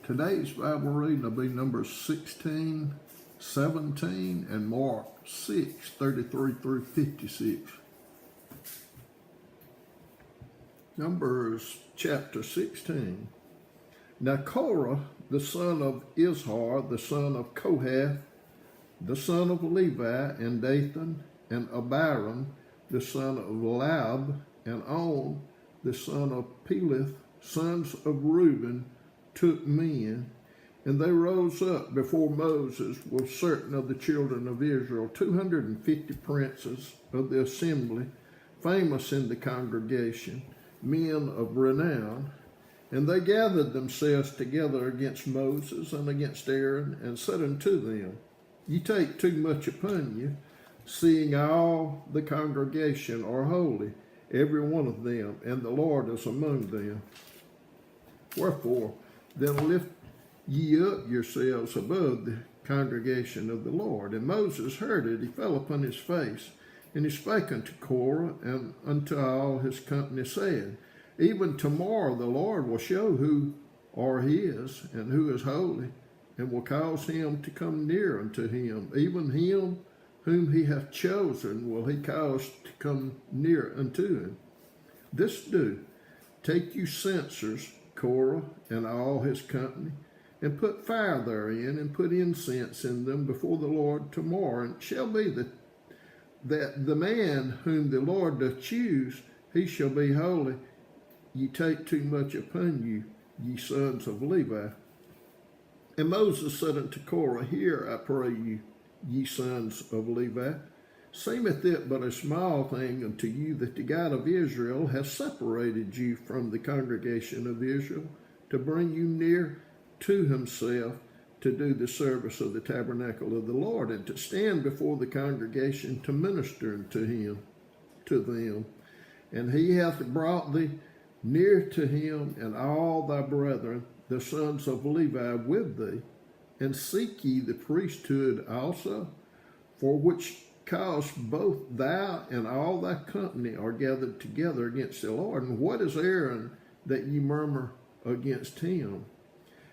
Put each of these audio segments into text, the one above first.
Today's Bible reading will be Numbers 16, 17, and Mark 6, 33 through 56. Numbers chapter 16. Now Korah, the son of Izhar, the son of Kohath, the son of Levi, and Dathan, and Abiram, the son of Lab, and On, the son of Peleth, sons of Reuben, took men, and they rose up before Moses with certain of the children of Israel, 250 princes of the assembly, famous in the congregation, men of renown. And they gathered themselves together against Moses and against Aaron, and said unto them, Ye take too much upon you, seeing all the congregation are holy, every one of them, and the Lord is among them. Wherefore, then lift ye up yourselves above the congregation of the Lord. And Moses heard it, he fell upon his face, and he spake unto Korah and unto all his company, saying, Even tomorrow the Lord will show who are his, and who is holy, and will cause him to come near unto him. Even him whom he hath chosen will he cause to come near unto him. This do, take you censers, Korah and all his company, and put fire therein, and put incense in them before the Lord tomorrow. And it shall be that the man whom the Lord doth choose, he shall be holy. Ye take too much upon you, ye sons of Levi. And Moses said unto Korah, Hear, I pray you, ye sons of Levi. Seemeth it but a small thing unto you that the God of Israel hath separated you from the congregation of Israel, to bring you near to himself, to do the service of the tabernacle of the Lord, and to stand before the congregation to minister unto him, to them. And he hath brought thee near to him, and all thy brethren, the sons of Levi, with thee. And seek ye the priesthood also, for which cause both thou and all thy company are gathered together against the Lord. And what is Aaron that ye murmur against him?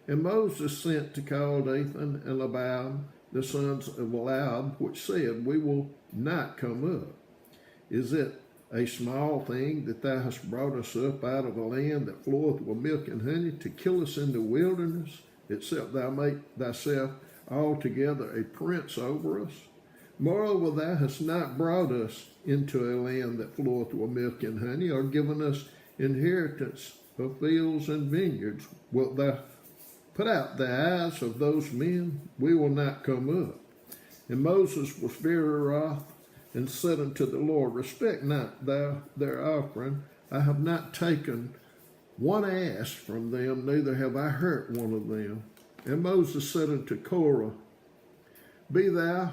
And Moses sent to call Dathan and Abiram, the sons of Lab, which said, We will not come up. Is it a small thing that thou hast brought us up out of a land that floweth with milk and honey, to kill us in the wilderness, except thou make thyself altogether a prince over us? Moreover, thou hast not brought us into a land that floweth with milk and honey, or given us inheritance of fields and vineyards. Wilt thou put out the eyes of those men? We will not come up. And Moses was very wroth, and said unto the Lord, Respect not thou their offering. I have not taken one ass from them, neither have I hurt one of them. And Moses said unto Korah, Be thou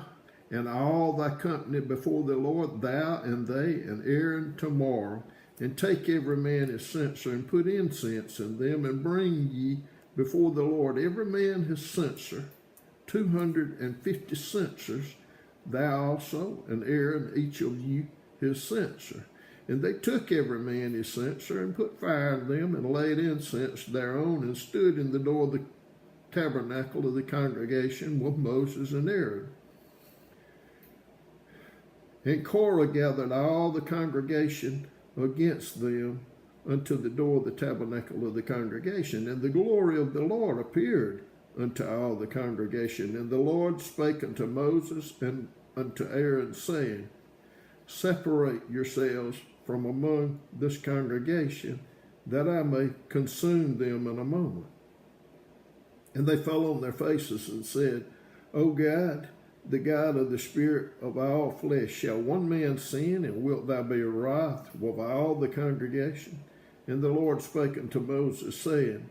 and all thy company before the Lord, thou and they and Aaron tomorrow, and take every man his censer, and put incense in them, and bring ye before the Lord every man his censer, 250 censers, thou also and Aaron, each of you his censer. And they took every man his censer, and put fire in them, and laid incense thereon, and stood in the door of the tabernacle of the congregation with Moses and Aaron. And Korah gathered all the congregation against them unto the door of the tabernacle of the congregation. And the glory of the Lord appeared unto all the congregation. And the Lord spake unto Moses and unto Aaron, saying, Separate yourselves from among this congregation, that I may consume them in a moment. And they fell on their faces and said, O God, the God of the spirit of all flesh, shall one man sin, and wilt thou be wroth with all the congregation? And the Lord spake unto Moses, saying,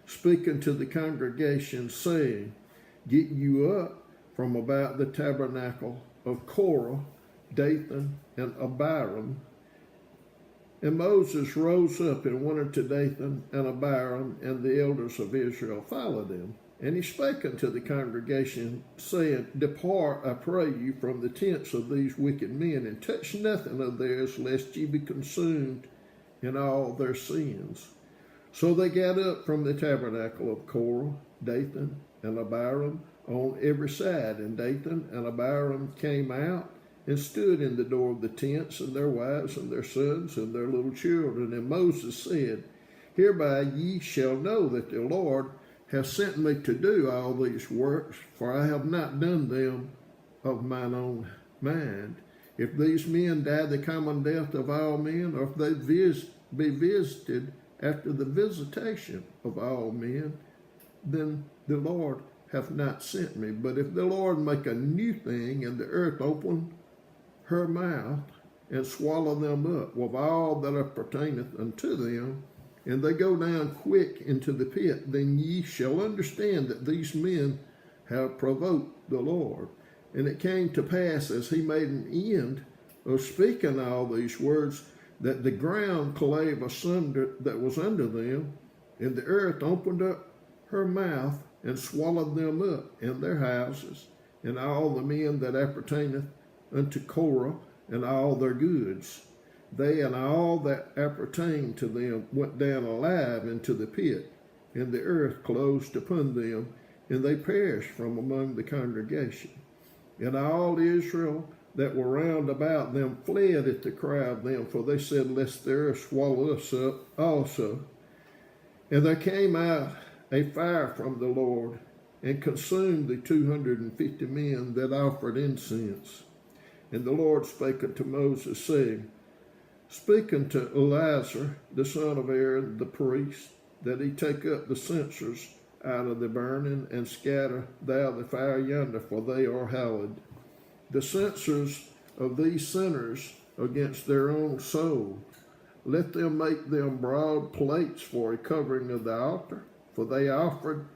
Speak unto the congregation, saying, Get you up from about the tabernacle of Korah, Dathan, and Abiram. And Moses rose up and went unto Dathan and Abiram, and the elders of Israel followed him. And he spake unto the congregation, saying, Depart, I pray you, from the tents of these wicked men, and touch nothing of theirs, lest ye be consumed in all their sins. So they got up from the tabernacle of Korah, Dathan, and Abiram on every side. And Dathan and Abiram came out and stood in the door of the tents, and their wives and their sons and their little children. And Moses said, Hereby ye shall know that the Lord hath sent me to do all these works, for I have not done them of mine own mind. If these men die the common death of all men, or if they be visited after the visitation of all men, then the Lord hath not sent me. But if the Lord make a new thing, and the earth open her mouth, and swallow them up with all that appertaineth unto them, and they go down quick into the pit, then ye shall understand that these men have provoked the Lord. And it came to pass, as he made an end of speaking all these words, that the ground clave asunder that was under them, and the earth opened up her mouth and swallowed them up and their houses, and all the men that appertaineth unto Korah, and all their goods. They and all that appertained to them went down alive into the pit, and the earth closed upon them, and they perished from among the congregation. And all Israel that were round about them fled at the cry of them, for they said, Lest the earth swallow us up also. And there came out a fire from the Lord, and consumed the 250 men that offered incense. And the Lord spake unto Moses, saying, Speak unto Eleazar the son of Aaron the priest, that he take up the censers out of the burning, and scatter thou the fire yonder, for they are hallowed. The censers of these sinners against their own soul, let them make them broad plates for a covering of the altar, for they offered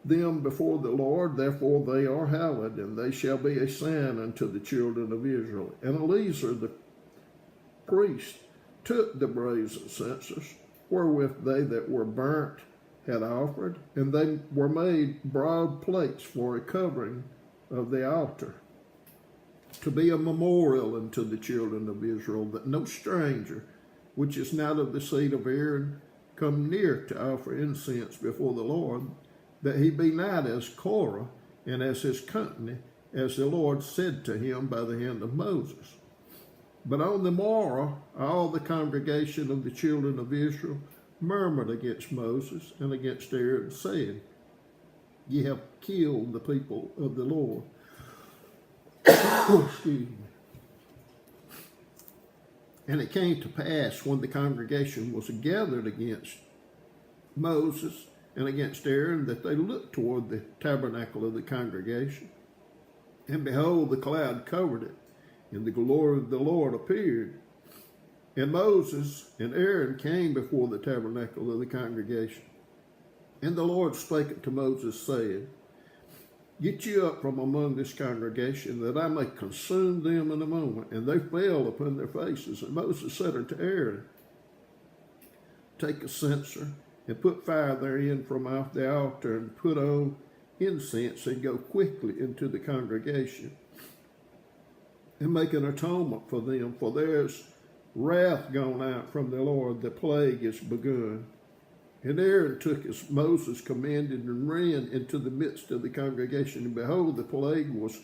them before the Lord, therefore they are hallowed, and they shall be a sign unto the children of Israel. And Eleazar the priest took the brazen censers, wherewith they that were burnt had offered, and they were made broad plates for a covering of the altar, to be a memorial unto the children of Israel, that no stranger, which is not of the seed of Aaron, come near to offer incense before the Lord, that he be not as Korah and as his company, as the Lord said to him by the hand of Moses. But on the morrow, all the congregation of the children of Israel murmured against Moses and against Aaron, saying, Ye have killed the people of the Lord. Excuse me. And it came to pass, when the congregation was gathered against Moses and against Aaron, that they looked toward the tabernacle of the congregation. And behold, the cloud covered it, and the glory of the Lord appeared. And Moses and Aaron came before the tabernacle of the congregation. And the Lord spake unto Moses, saying, Get you up from among this congregation, that I may consume them in a moment. And they fell upon their faces. And Moses said unto Aaron, Take a censer, and put fire therein from off the altar, and put on incense, and go quickly into the congregation, and make an atonement for them, for there's wrath gone out from the Lord, the plague is begun. And Aaron took as Moses commanded, and ran into the midst of the congregation, and behold, the plague was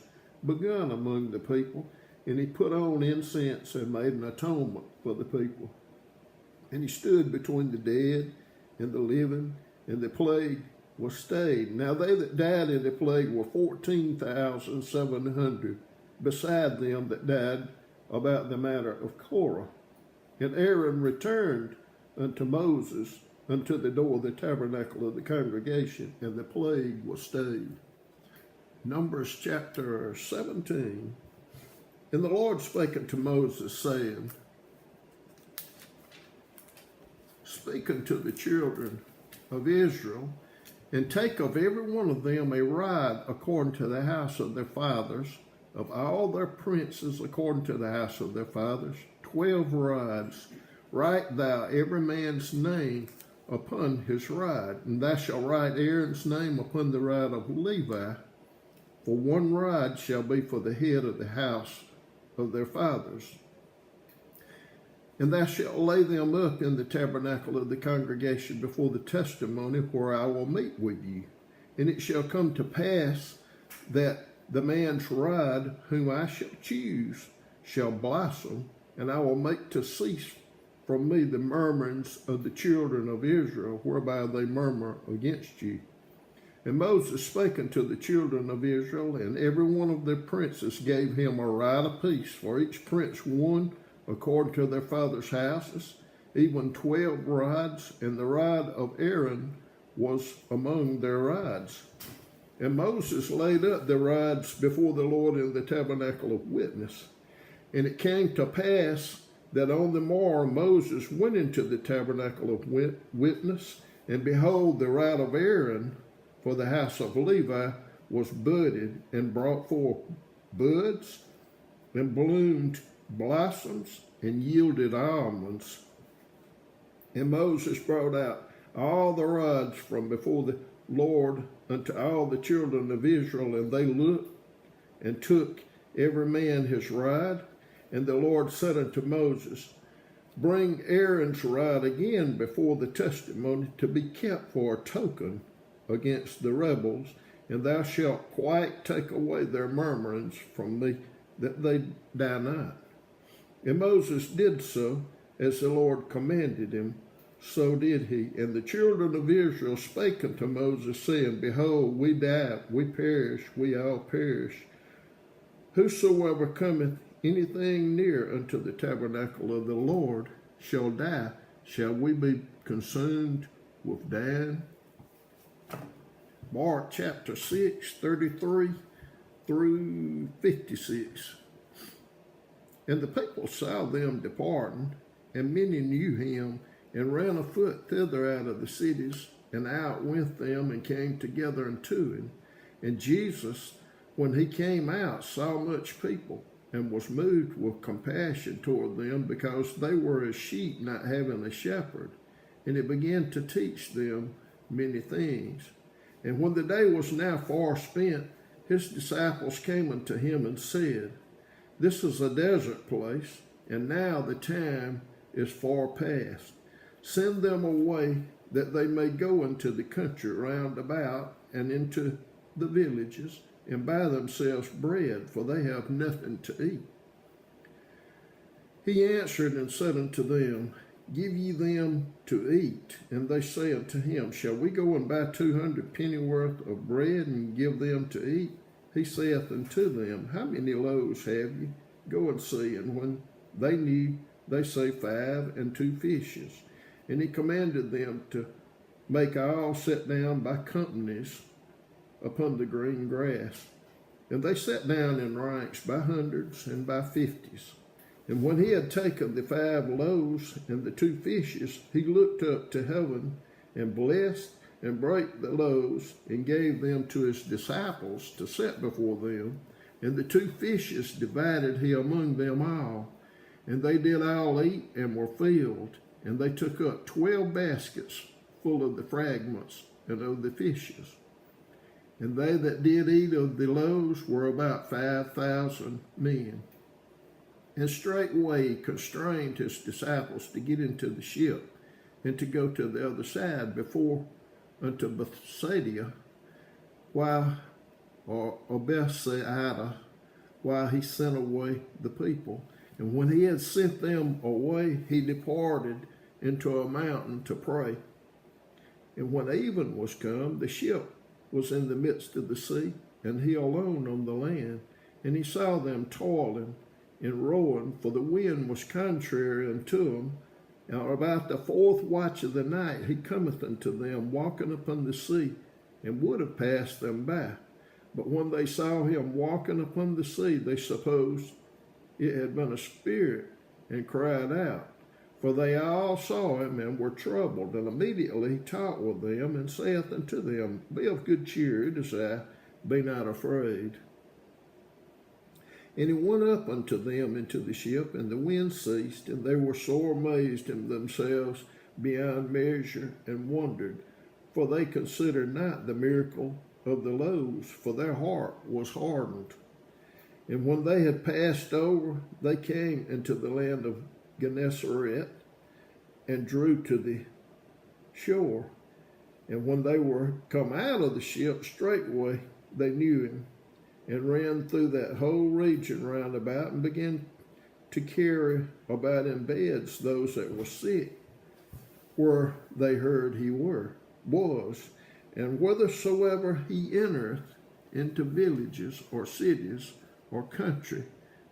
begun among the people, and he put on incense and made an atonement for the people. And he stood between the dead and the living, and the plague was stayed. Now they that died in the plague were 14,700, beside them that died about the matter of Korah. And Aaron returned unto Moses unto the door of the tabernacle of the congregation, and the plague was stayed. Numbers chapter 17. And the Lord spake unto Moses, saying, Speak unto the children of Israel, and take of every one of them a rod according to the house of their fathers, of all their princes according to the house of their fathers, 12 rods. Write thou every man's name upon his rod, and thou shalt write Aaron's name upon the rod of Levi, for one rod shall be for the head of the house of their fathers. And thou shalt lay them up in the tabernacle of the congregation before the testimony, where I will meet with you. And it shall come to pass that the man's rod whom I shall choose shall blossom, and I will make to cease from me the murmurings of the children of Israel, whereby they murmur against you. And Moses spake unto the children of Israel, and every one of their princes gave him a rod apiece, for each prince one according to their father's houses, even 12 rods, and the rod of Aaron was among their rods. And Moses laid up the rods before the Lord in the tabernacle of witness. And it came to pass that on the morrow Moses went into the tabernacle of witness, and behold, the rod of Aaron for the house of Levi was budded, and brought forth buds, and bloomed blossoms, and yielded almonds. And Moses brought out all the rods from before the Lord unto all the children of Israel, and they looked and took every man his rod. And the Lord said unto Moses, Bring Aaron's rod again before the testimony, to be kept for a token against the rebels, and thou shalt quite take away their murmurings from me, that they die not. And Moses did so, as the Lord commanded him, so did he. And the children of Israel spake unto Moses, saying, Behold, we die, we perish, we all perish. Whosoever cometh anything near unto the tabernacle of the Lord shall die. Shall we be consumed with Dan? Mark chapter 6, 33 through 56. And the people saw them departing, and many knew him, and ran afoot thither out of the cities, and out went them, and came together unto him. And Jesus, when he came out, saw much people, and was moved with compassion toward them, because they were as sheep not having a shepherd. And he began to teach them many things. And when the day was now far spent, his disciples came unto him and said, This is a desert place, and now the time is far past. Send them away, that they may go into the country round about, and into the villages, and buy themselves bread, for they have nothing to eat. He answered and said unto them, Give ye them to eat. And they say unto him, Shall we go and buy 200 pennyworth of bread, and give them to eat? He saith unto them, How many loaves have ye? Go and see. And when they knew, they say 5, and 2 fishes. And he commanded them to make all sit down by companies upon the green grass. And they sat down in ranks by hundreds and by 50s. And when he had taken the 5 loaves and the 2 fishes, he looked up to heaven, and blessed, and brake the loaves, and gave them to his disciples to set before them. And the 2 fishes divided he among them all. And they did all eat, and were filled. And they took up 12 baskets full of the fragments and of the fishes. And they that did eat of the loaves were about 5,000 men. And straightway he constrained his disciples to get into the ship, and to go to the other side before unto Bethsaida, or Bethsaida, while he sent away the people. And when he had sent them away, he departed into a mountain to pray. And when even was come, the ship was in the midst of the sea, and he alone on the land. And he saw them toiling and rowing, for the wind was contrary unto them. And about the 4th watch of the night he cometh unto them, walking upon the sea, and would have passed them by. But when they saw him walking upon the sea, they supposed it had been a spirit, and cried out. For they all saw him, and were troubled. And immediately he talked with them, and saith unto them, Be of good cheer, it is I, be not afraid. And he went up unto them into the ship, and the wind ceased, and they were sore amazed in themselves beyond measure, and wondered, for they considered not the miracle of the loaves, for their heart was hardened. And when they had passed over, they came into the land of Gennesaret and drew to the shore. And when they were come out of the ship, straightway they knew him, and ran through that whole region round about, and began to carry about in beds those that were sick, where they heard he was. And whithersoever he entereth into villages or cities or country,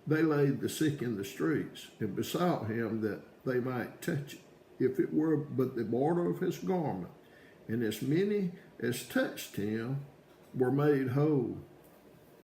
they laid the sick in the streets, and besought him that they might touch it, if it were but the border of his garment. And as many as touched him were made whole.